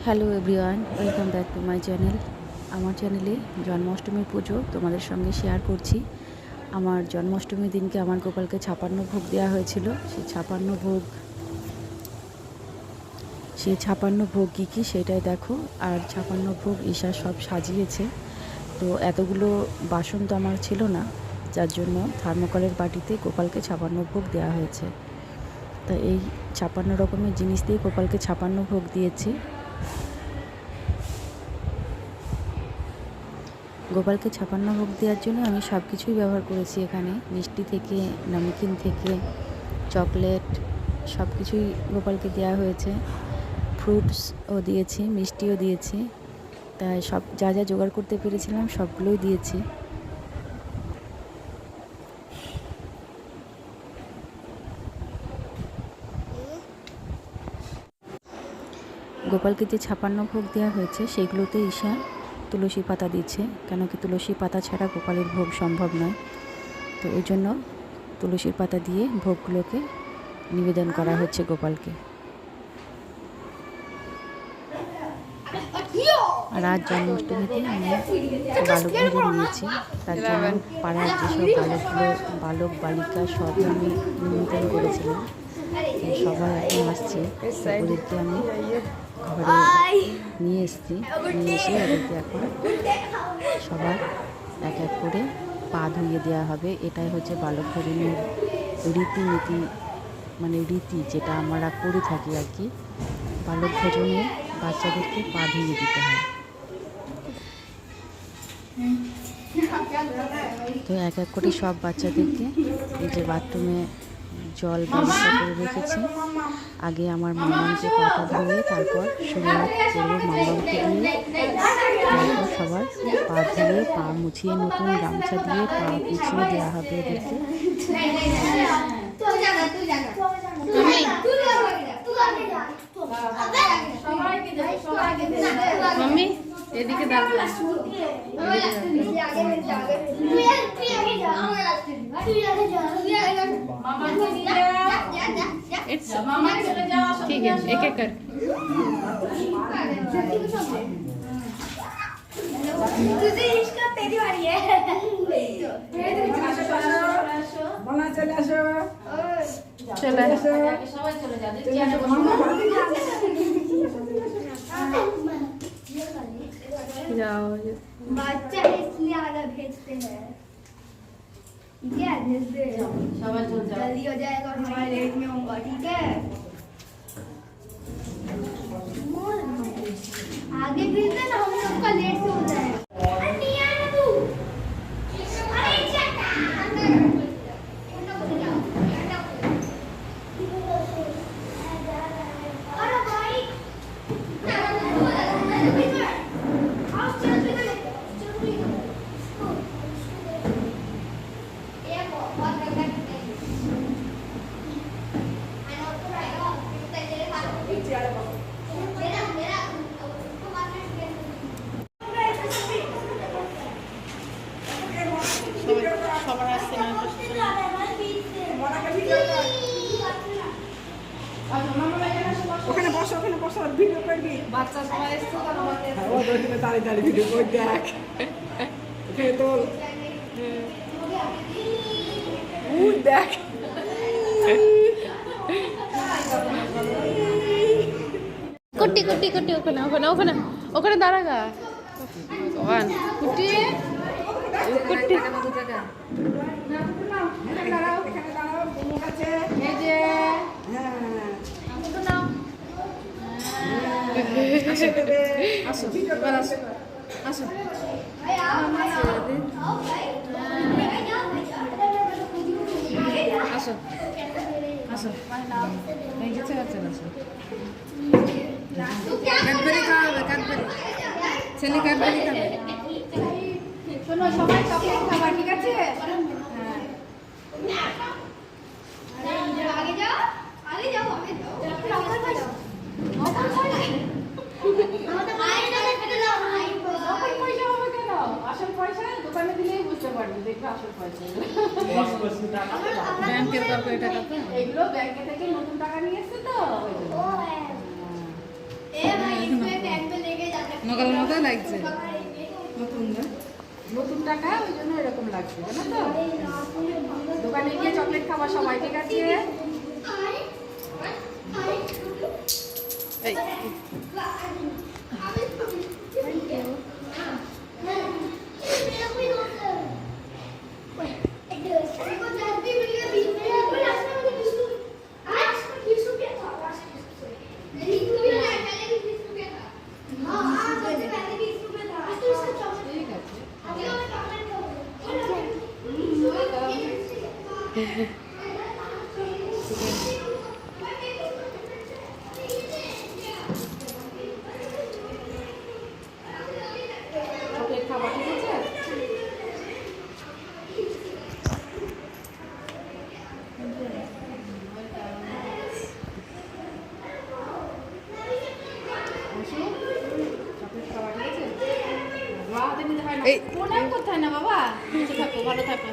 Hello everyone, welcome back to my channel. আমার চ্যানেলে জন্মাষ্টমীর পুজো তোমাদের সঙ্গে শেয়ার করছি। আমার জন্মাষ্টমীর দিনকে আমার গোপালকে 56 ভোগ দেওয়া হয়েছিল। সেই 56 ভোগ কী কী সেটাই দেখো। আর 56 ভোগ ঈশা সব সাজিয়েছে। তো এতগুলো বাসন তো আমার ছিল না, যার জন্য থার্মোকলের বাটিতে গোপালকে 56 ভোগ দেওয়া হয়েছে। তা এই 56 রকমের জিনিস দিয়ে গোপালকে 56 ভোগ দিয়েছি। গোপালকে 56 ভোগ দেওয়ার জন্য আমি সব কিছুই ব্যবহার করেছি। এখানে মিষ্টি থেকে নমকিন থেকে চকলেট সব কিছুই গোপালকে দেওয়া হয়েছে। ফ্রুটসও দিয়েছি, মিষ্টিও দিয়েছি। তাই সব যা যা জোগাড় করতে পেরেছিলাম সবগুলোই দিয়েছি। গোপালকে যে 56 ভোগ দেওয়া হয়েছে সেগুলোতে ঈশা তুলসী পাতা দিচ্ছে, কেন কি তুলসী পাতা ছাড়া গোপালের ভোগ সম্ভব নয়। তো ওই জন্য তুলসীর পাতা দিয়ে ভোগগুলোকে নিবেদন করা হচ্ছে গোপালকে। আর আজ জন্মাষ্টমীতে আমি বালক ভোজন নিয়েছি, তার জন্য পাড়ার যেসব বালক বালিকা সবই আমি নিমন্ত্রণ করেছিলাম। সবাই এখন আসছে, ওদেরকে আমি ঘরে নিয়ে এসে ওদেরকে এখন সবার এক এক করে পা ধুইয়ে দেওয়া হবে। এটাই হচ্ছে বালক ভোজনের রীতিনীতি, মানে রীতি যেটা আমরা করে থাকি আর কি। বালক ভোজনে বাচ্চাদেরকে পা ধুইয়ে দিতে হয়। তো এক এক করে সব বাচ্চাদেরকে এই যে বাথরুমে জল ব্যবস্থা করে রেখেছি। আগে আমার মামাকে পাটা ধুয়ে তারপর শুরুয়াত করবো মামাকে দিয়ে, তারপর সবার পা ধুয়ে পা মুছিয়ে নতুন গামছা দিয়ে পা পিছিয়ে দেওয়া হবে ওদেরকে। মাম্মি এদিকে দাঁড়াও। ठीक है, एक एक कर। तुझे इसका तेरी बारी है। बोला चले आसो। चले जाओ। बच्चा इसलिए आगे भेजते हैं। क्या भेज दे, जल्दी हो जाएगा, हमारे लेट में होगा। ठीक है, आगे भेज देना, हम सबका लेट से हो जाएगा। সবার আসছে না ওখানে বসো ভিডিও করবি। বাচ্চা সবাই এসছে দাঁড়িয়ে ভিডিও করে দেখ। ওখানে তোল দেখ। কুটি কুটি কুটি ওখানে ওখানে ওখানে ওখানে দাঁড়া গা ভগবান কুটি কুটি এই যে আসো এবার আসো আসো আসো আসো এই যে চলে চলে আসো ক্যাডবেরি খাওয়াবে ক্যাডবেরি ছেলে ক্যাডবেরি খাবে শোনো, সবাই চকলেট খাবা, ঠিক আছে? আগে যাও, আগে যাও, আগে যাও। অফার খাও, অফার খাও। আমাদের মায়ের নামে কেটে দাও, অফার পয়সা হবে কেন? আসল পয়সা দোকানে দিলেই বুঝতে পারবে, দেখবে আসল পয়সা। ব্যাংকের কর্পোরেট টাকা তো এগুলো ব্যাংকে থেকে নতুন টাকা নিয়ে এসছে তো। ए भाई इसमें নকলের মতো লাগছে নতুন না নতুন টাকা ওই জন্য এরকম লাগছে জানো তো দোকানে গিয়ে চকলেট খাবার সবাই ঠিক আছে এই চকলেট খাবার ঠিক আছে চকলেট খাবার ঠিক আছে বাবা হাতে নিতে হয় না কোথায় না বাবা নিচে থাকো ভালো থাকো